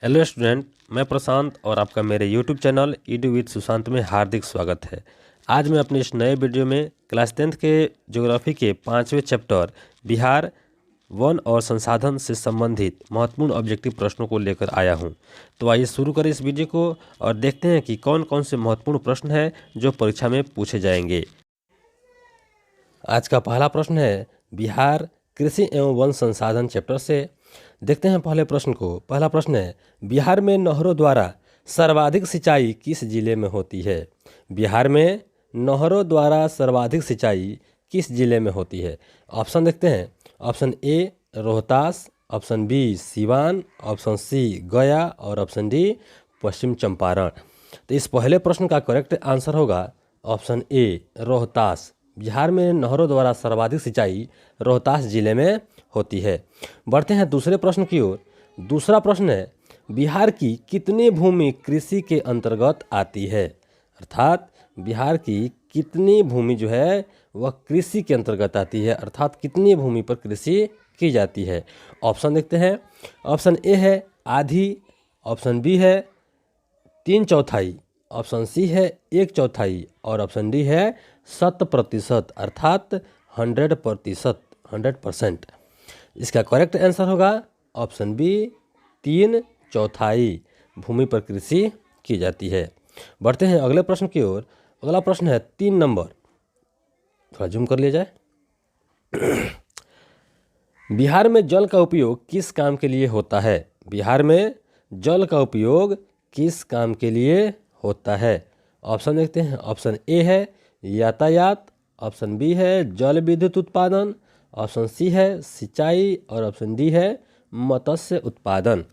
Hello student, मैं प्रशांत और आपका मेरे YouTube channel Edu with Sushant में हार्दिक स्वागत है। आज मैं अपने इस नए वीडियो में क्लास 10th के ज्योग्राफी के 5वें चैप्टर बिहार वन और संसाधन से संबंधित महत्वपूर्ण ऑब्जेक्टिव प्रश्नों को लेकर आया हूं। तो आइए शुरू करें इस वीडियो को और देखते हैं कि कौन कौन से महत्वपूर्ण प्रश्न हैं जो परीक्षा में पूछे जाएंगे। आज का पहला प्रश्न है बिहार कृषि एवं वन संसाधन चैप्टर से। देखते हैं पहले प्रश्न को। पहला प्रश्न है बिहार में नहरों द्वारा सर्वाधिक सिंचाई किस जिले में होती है? बिहार में नहरों द्वारा सर्वाधिक सिंचाई किस जिले में होती है? ऑप्शन देखते हैं। Option A Rohtas, option B Siwan, option C Gaya और ऑप्शन डी पश्चिम चंपारण। तो इस पहले प्रश्न का करेक्ट आंसर होगा ऑप्शन ए रोहतास। बिहार में नहरों द्वारा सर्वाधिक सिंचाई रोहतास जिले में होती है। बढ़ते हैं दूसरे प्रश्न की ओर। दूसरा प्रश्न है बिहार की कितनी भूमि कृषि के अंतर्गत आती है? अर्थात बिहार की कितनी भूमि जो है वह कृषि के अंतर्गत आती है, अर्थात कितनी भूमि पर कृषि की जाती है। ऑप्शन देखते हैं। ऑप्शन ए है आधी, ऑप्शन बी है 3/4, ऑप्शन सी है 1/4 और ऑप्शन डी है 100% अर्थात 100%। इसका करेक्ट आंसर होगा ऑप्शन बी 3/4 भूमि पर कृषि की जाती है। बढ़ते हैं अगले प्रश्न की ओर। अगला प्रश्न है 3 नंबर, थोड़ा जूम कर लिया जाए। बिहार में जल का उपयोग किस काम के लिए होता है? बिहार में जल का उपयोग किस काम के लिए होता है? ऑप्शन देखते हैं। ऑप्शन ए है यातायात, ऑप्शन बी है जल विद्युत उत्पादन, ऑप्शन सी है सिंचाई और ऑप्शन डी है मत्स्य उत्पादन।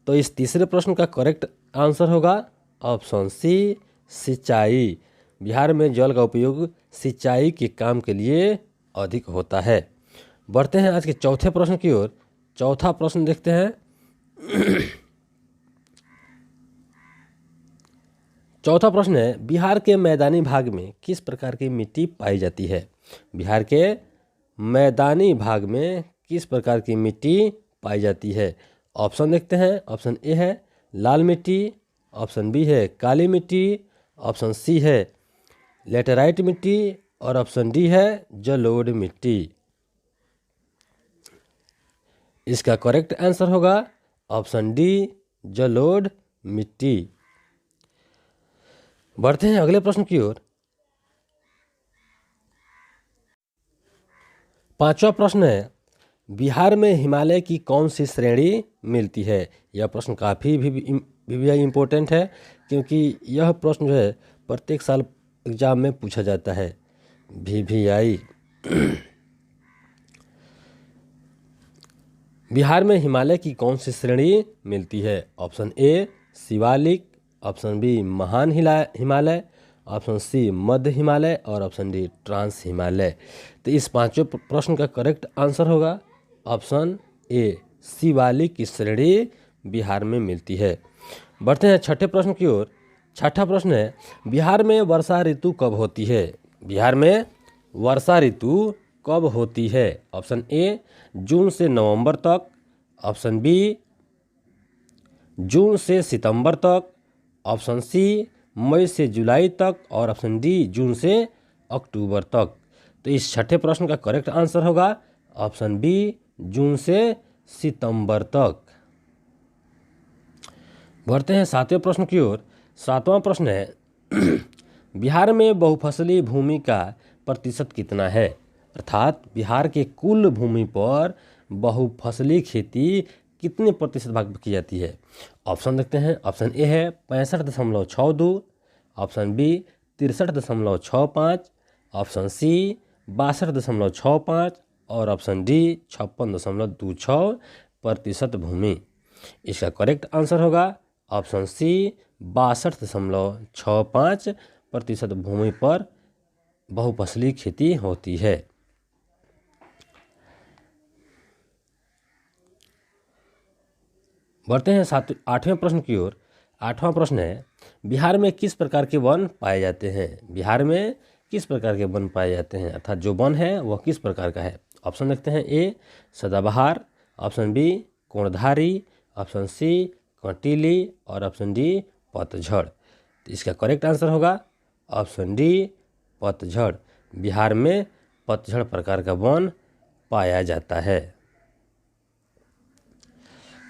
तो इस तीसरे प्रश्न का करेक्ट आंसर होगा ऑप्शन सी सिंचाई। बिहार में जल का उपयोग सिंचाई के काम के लिए अधिक होता है। बढ़ते हैं आज के चौथे प्रश्न की ओर। चौथा प्रश्न देखते हैं। चौथा प्रश्न है बिहार के मैदानी भाग में किस प्रकार की मिट्टी पाई जाती है? बिहार के मैदानी भाग में किस प्रकार की मिट्टी पाई जाती है? ऑप्शन देखते हैं। ऑप्शन ए है लाल मिट्टी, ऑप्शन बी है काली मिट्टी, ऑप्शन सी है लेटेराइट मिट्टी और ऑप्शन डी है जलोढ़ मिट्टी। इसका करेक्ट आंसर होगा ऑप्शन डी जलोढ़ मिट्टी। बढ़ते हैं अगले प्रश्न की ओर। पांचवा प्रश्न है बिहार में हिमालय की कौन सी श्रेणी मिलती है? यह प्रश्न काफ़ी भी इम्पोर्टेंट है क्योंकि यह प्रश्न जो है प्रत्येक साल एग्जाम में पूछा जाता है। VVI बिहार में हिमालय की कौन सी श्रेणी मिलती है? Option A Shivalik, option B महान हिमालय, ऑप्शन सी मध्य हिमालय और ऑप्शन डी ट्रांस हिमालय। तो इस पांचों प्रश्न का करेक्ट आंसर होगा ऑप्शन ए शिवालिक की श्रेणी बिहार में मिलती है। बढ़ते हैं छठे प्रश्न की ओर। छठा प्रश्न है बिहार में वर्षा ऋतु कब होती है? बिहार में वर्षा ऋतु कब होती है? ऑप्शन ए जून से नवंबर तक, ऑप्शन बी जून से सितंबर तक, ऑप्शन सी मई से जुलाई तक और ऑप्शन डी जून से अक्टूबर तक। तो इस छठे प्रश्न का करेक्ट आंसर होगा ऑप्शन बी जून से सितंबर तक। बढ़ते हैं सातवें प्रश्न की ओर। सातवां प्रश्न है बिहार में बहुफसली भूमि का प्रतिशत कितना है? अर्थात बिहार के कुल भूमि पर बहुफसली खेती कितने प्रतिशत भाग में की जाती है? ऑप्शन देखते हैं। ऑप्शन ए है 65.62, ऑप्शन बी 63.65, ऑप्शन सी 62.65 और ऑप्शन डी 56.26% भूमि। इसका करेक्ट आंसर होगा ऑप्शन सी 62.65% भूमि पर बहुफसली खेती होती है। बढ़ते हैं आठवें प्रश्न की ओर। आठवां प्रश्न है बिहार में किस प्रकार के वन पाए जाते हैं? बिहार में किस प्रकार के वन पाए जाते हैं, अर्थात जो वन है वह किस प्रकार का है? ऑप्शन देखते हैं। ए सदाबहार, ऑप्शन बी कोणधारी, ऑप्शन सी कंटीली और ऑप्शन डी पतझड़। तो इसका करेक्ट आंसर होगा ऑप्शन डी पतझड़। बिहार में पतझड़ प्रकार का वन पाया जाता है।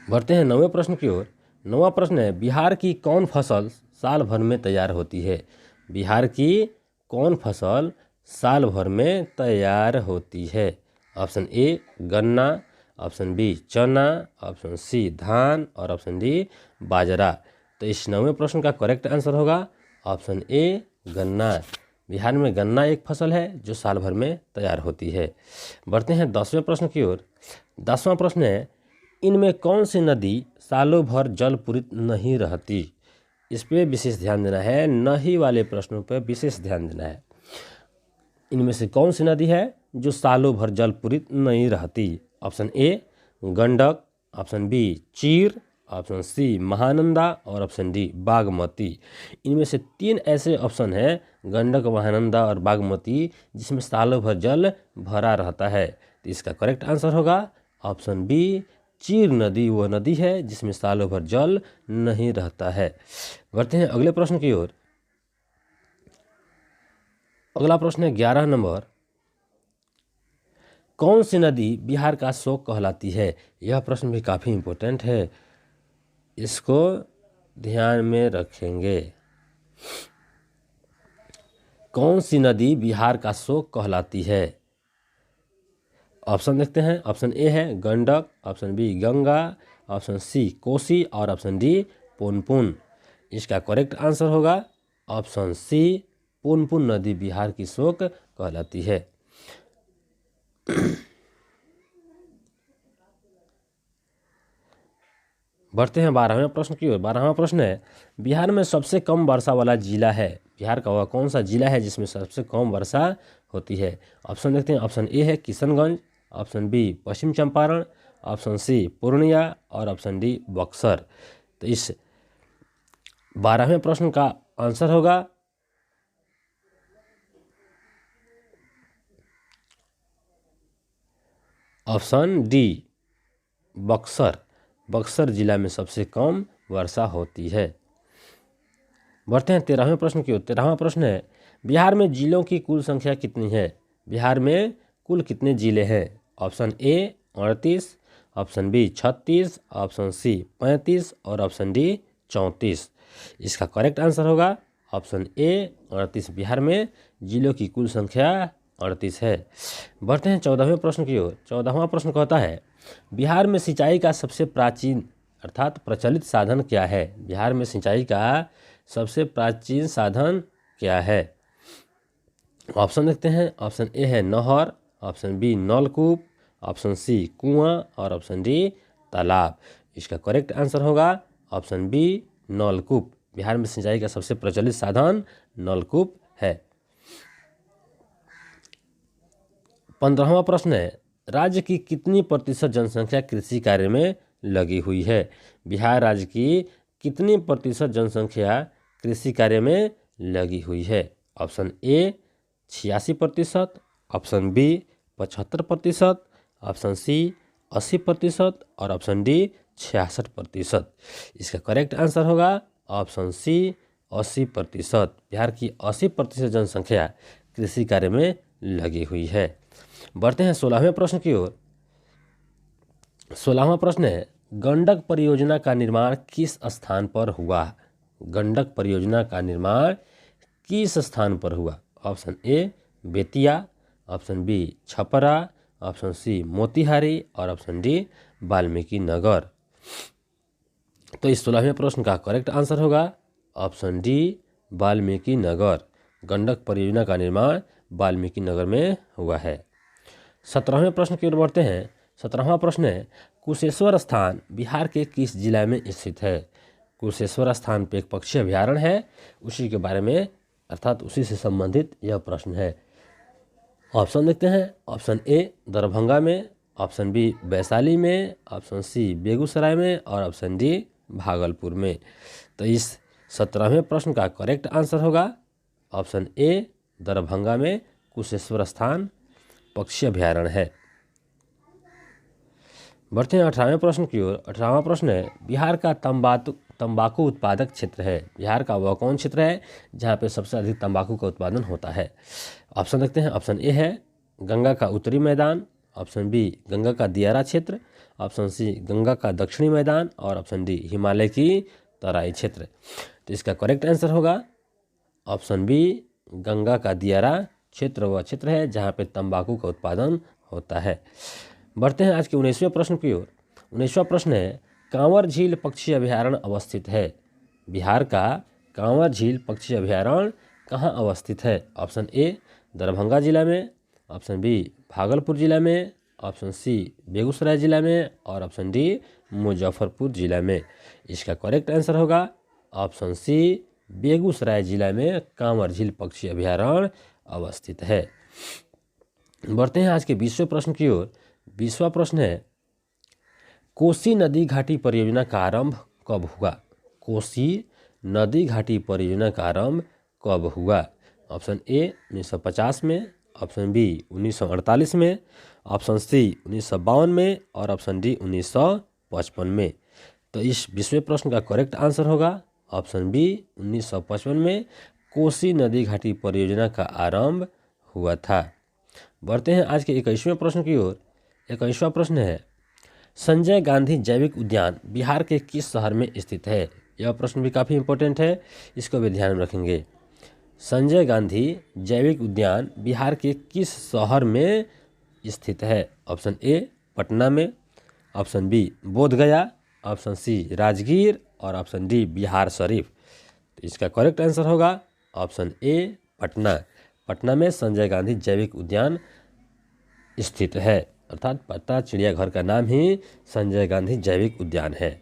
बढ़ते हैं 9वें प्रश्न की ओर। 9वां प्रश्न है, बिहार की कौन फसल साल भर में तैयार होती है? बिहार की कौन फसल साल भर में तैयार होती है? ऑप्शन ए गन्ना, ऑप्शन बी चना, ऑप्शन सी धान और ऑप्शन डी बाजरा। तो इस 9वें प्रश्न का करेक्ट आंसर होगा ऑप्शन ए गन्ना। बिहार में गन्ना एक फसल है जो साल भर में तैयार होती है। बढ़ते हैं 10वें प्रश्न की ओर। 10वां प्रश्न है, इनमें कौन सी नदी सालों भर जल पूरित नहीं रहती? इस पे विशेष ध्यान देना है, नहीं वाले प्रश्नों पर विशेष ध्यान देना है। इनमें से कौन सी नदी है जो सालों भर जल पूरित नहीं रहती? Option A Gandak, option B Chir, option C Mahananda और ऑप्शन डी बागमती। इनमें से 3 ऐसे ऑप्शन हैं, गंडक, महानंदा और बागमती, जिसमें सालों भर जल भरा रहता है। तो इसका करेक्ट आंसर होगा ऑप्शन बी चीर नदी वह नदी है जिसमें सालों भर जल नहीं रहता है। बढ़ते हैं अगले प्रश्न की ओर। अगला प्रश्न है 11 नंबर, कौन सी नदी बिहार का शोक कहलाती है? यह प्रश्न भी काफ़ी इम्पोर्टेंट है, इसको ध्यान में रखेंगे। कौन सी नदी बिहार का शोक कहलाती है? ऑप्शन देखते हैं। ऑप्शन ए है Gandak, option B Ganga, option C Kosi और ऑप्शन डी पुनपुन। इसका करेक्ट आंसर होगा ऑप्शन सी पुनपुन नदी बिहार की शोक कहलाती है। बढ़ते हैं 12वें प्रश्न की ओर। 12वां प्रश्न है, बिहार में सबसे कम वर्षा वाला जिला है? बिहार का वह कौन सा जिला है जिसमें सबसे कम वर्षा होती है? ऑप्शन देखते हैं। ऑप्शन ए है किशनगंज, ऑप्शन बी पश्चिम चंपारण, ऑप्शन सी पूर्णिया और ऑप्शन डी बक्सर। तो इस 12वें प्रश्न का आंसर होगा ऑप्शन डी बक्सर। बक्सर जिला में सबसे कम वर्षा होती है। बढ़ते हैं 13वें प्रश्न की ओर। 13वां प्रश्न है, बिहार में जिलों की कुल संख्या कितनी है? बिहार में कुल कितने जिले हैं? Option A 38, option B 36, option C 35 और ऑप्शन डी 34। इसका करेक्ट आंसर होगा ऑप्शन ए 38। बिहार में जिलों की कुल संख्या 38 है। बढ़ते हैं 14वें प्रश्न की ओर। 14वां प्रश्न कहता है, बिहार में सिंचाई का सबसे प्राचीन अर्थात प्रचलित साधन क्या है? बिहार में सिंचाई का सबसे प्राचीन साधन क्या है? ऑप्शन देखते हैं। ऑप्शन ए है नहर, ऑप्शन बी नलकूप, ऑप्शन सी कुआं और ऑप्शन डी तालाब। इसका करेक्ट आंसर होगा ऑप्शन बी नलकूप। बिहार में सिंचाई का सबसे प्रचलित साधन नलकूप है। 15वां प्रश्न है, राज्य की कितनी प्रतिशत जनसंख्या कृषि कार्य में लगी हुई है? बिहार राज्य की कितनी प्रतिशत जनसंख्या कृषि कार्य में लगी हुई है? Option A 86%, option B 75%, option C 80% और ऑप्शन डी 66%। इसका करेक्ट आंसर होगा ऑप्शन सी 80%। बिहार की 80% जनसंख्या कृषि कार्य में लगी हुई है। बढ़ते हैं 16वें प्रश्न की ओर। 16वां प्रश्न है, गंडक परियोजना का निर्माण किस स्थान पर हुआ? गंडक परियोजना का निर्माण किस स्थान पर हुआ? Option A Bettiah, option B Chhapra, option C Motihari और ऑप्शन डी वाल्मीकि नगर। तो इस 16वें प्रश्न का करेक्ट आंसर होगा ऑप्शन डी वाल्मीकि नगर। गंडक परियोजना का निर्माण वाल्मीकि नगर में हुआ है। 17वें प्रश्न की ओर बढ़ते हैं। 17वां प्रश्न है, कुशेश्वर स्थान बिहार के किस जिला में स्थित है? कुशेश्वर स्थान पे एक पक्षी अभयारण्य है, उसी के बारे में अर्थात उसी से संबंधित यह प्रश्न है। ऑप्शन देखते हैं। ऑप्शन ए दरभंगा में, ऑप्शन बी वैशाली में, ऑप्शन सी बेगूसराय में और ऑप्शन डी भागलपुर में। तो इस 17वें प्रश्न का करेक्ट आंसर होगा ऑप्शन ए दरभंगा में कुशेश्वर स्थान पक्षी अभयारण्य है। बढ़ते हैं 18वें प्रश्न की ओर। 18वां प्रश्न है, बिहार का तंबाकू उत्पादक क्षेत्र है। बिहार का वह कौन क्षेत्र है जहाँ पे सबसे अधिक तंबाकू का उत्पादन होता है? ऑप्शन देखते हैं। ऑप्शन ए है गंगा का उत्तरी मैदान, ऑप्शन बी गंगा का दियारा क्षेत्र, ऑप्शन सी गंगा का दक्षिणी मैदान और ऑप्शन डी हिमालय की तराई क्षेत्र। तो इसका करेक्ट आंसर होगा ऑप्शन बी, गंगा का दियारा क्षेत्र वह क्षेत्र है जहाँ पे तंबाकू का उत्पादन होता है। बढ़ते हैं आज के 19वें प्रश्न की ओर। 19वां प्रश्न है, कांवर झील पक्षी अभयारण्य अवस्थित है। बिहार का कांवर झील पक्षी अभयारण्य कहाँ अवस्थित है? ऑप्शन ए दरभंगा जिला में, ऑप्शन बी भागलपुर जिला में, ऑप्शन सी बेगूसराय जिला में और ऑप्शन डी मुजफ्फरपुर जिला में। इसका करेक्ट आंसर होगा ऑप्शन सी, बेगूसराय जिला में कांवर झील पक्षी अभयारण्य अवस्थित है। बढ़ते हैं आज के 20वें प्रश्न की ओर। 20वां प्रश्न है, कोसी नदी घाटी परियोजना का आरंभ कब हुआ? कोसी नदी घाटी परियोजना का आरंभ कब हुआ? ऑप्शन ए 1950 में, ऑप्शन बी 1948 में, ऑप्शन सी 1952 में और ऑप्शन डी 1955 में। तो इस 20वें प्रश्न का करेक्ट आंसर होगा ऑप्शन बी, 1955 में कोसी नदी घाटी परियोजना का आरंभ हुआ था। बढ़ते हैं आज के 21वें प्रश्न की ओर। 21वां प्रश्न है, संजय गांधी जैविक उद्यान बिहार के किस शहर में स्थित है? यह प्रश्न भी काफ़ी इंपॉर्टेंट है, इसको भी ध्यान में रखेंगे। संजय गांधी जैविक उद्यान बिहार के किस शहर में स्थित है? ऑप्शन ए पटना में, option B Bodhgaya, option C Rajgir और ऑप्शन डी बिहार शरीफ। तो इसका करेक्ट आंसर होगा ऑप्शन ए पटना। पटना में संजय गांधी जैविक उद्यान स्थित है, अर्थात पटना चिड़ियाघर का नाम ही संजय गांधी जैविक उद्यान है।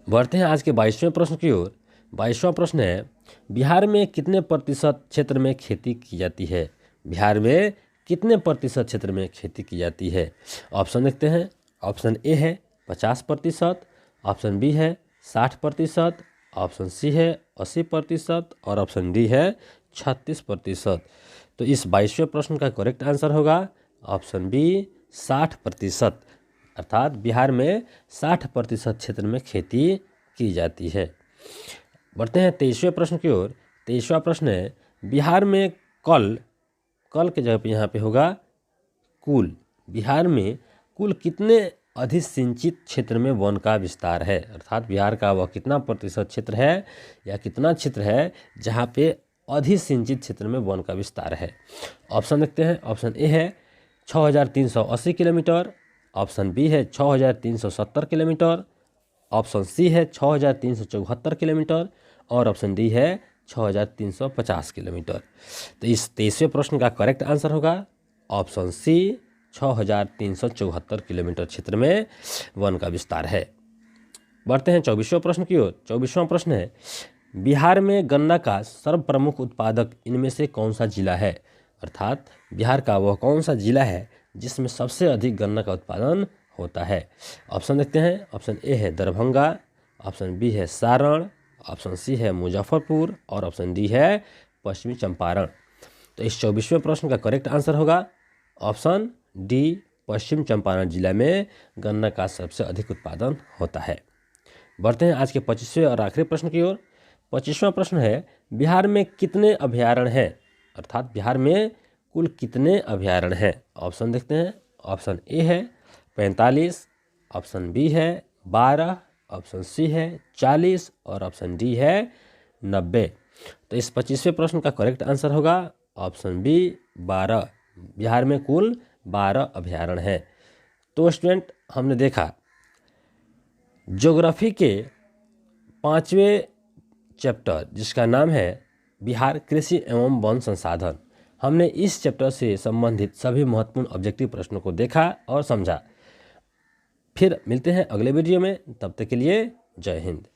बढ़ते हैं आज के 22वें प्रश्न की ओर। 22वां प्रश्न है, बिहार में कितने प्रतिशत क्षेत्र में खेती की जाती है? बिहार में कितने प्रतिशत क्षेत्र में खेती की जाती है? ऑप्शन देखते हैं। ऑप्शन ए है 50%, ऑप्शन बी है 60%, ऑप्शन सी है 80% और ऑप्शन डी है 36%। तो इस 22वें प्रश्न का करेक्ट आंसर होगा ऑप्शन बी 60%, अर्थात बिहार में 60% क्षेत्र में खेती की जाती है। बढ़ते हैं 23वें प्रश्न की ओर। 23वां प्रश्न है, बिहार में कल के जगह पे यहाँ पे होगा कुल। बिहार में कुल कितने अधिसिंचित क्षेत्र में वन का विस्तार है? अर्थात बिहार का वह कितना प्रतिशत क्षेत्र है या कितना क्षेत्र है जहाँ पे अधिसिंचित क्षेत्र में वन का विस्तार है? ऑप्शन देखते हैं। ऑप्शन ए है 6380 किलोमीटर, ऑप्शन बी है 6370 किलोमीटर, ऑप्शन सी है 6374 किलोमीटर और ऑप्शन डी है 6350 किलोमीटर। तो इस 23वें प्रश्न का करेक्ट आंसर होगा ऑप्शन सी, 6374 किलोमीटर क्षेत्र में वन का विस्तार है। बढ़ते हैं 24वें प्रश्न की ओर। 24वां प्रश्न है, बिहार में गन्ना का सर्वप्रमुख उत्पादक इनमें से कौन सा जिला है? अर्थात बिहार का वह कौन सा जिला है जिसमें सबसे अधिक गन्ना का उत्पादन होता है? ऑप्शन देखते हैं। ऑप्शन ए है दरभंगा, ऑप्शन बी है सारण, ऑप्शन सी है मुजफ्फरपुर और ऑप्शन डी है पश्चिमी चंपारण। तो इस 24वें प्रश्न का करेक्ट आंसर होगा ऑप्शन डी, पश्चिम चंपारण जिला में गन्ना का सबसे अधिक उत्पादन होता है। बढ़ते हैं आज के 25वें और आखिरी प्रश्न की ओर। 25वां प्रश्न है, बिहार में कितने अभयारण्य हैं? अर्थात बिहार में कुल कितने अभयारण्य हैं? ऑप्शन देखते हैं। ऑप्शन ए है 45, ऑप्शन बी है 12, ऑप्शन सी है 40 और ऑप्शन डी है 90। तो इस 25वें प्रश्न का करेक्ट आंसर होगा ऑप्शन बी 12। बिहार में कुल 12 अभयारण्य हैं। तो स्टूडेंट, हमने देखा ज्योग्राफी के 5वें चैप्टर जिसका नाम है बिहार कृषि एवं वन संसाधन, हमने इस चैप्टर से संबंधित सभी महत्वपूर्ण ऑब्जेक्टिव प्रश्नों को देखा और समझा। फिर मिलते हैं अगले वीडियो में, तब तक के लिए जय हिंद।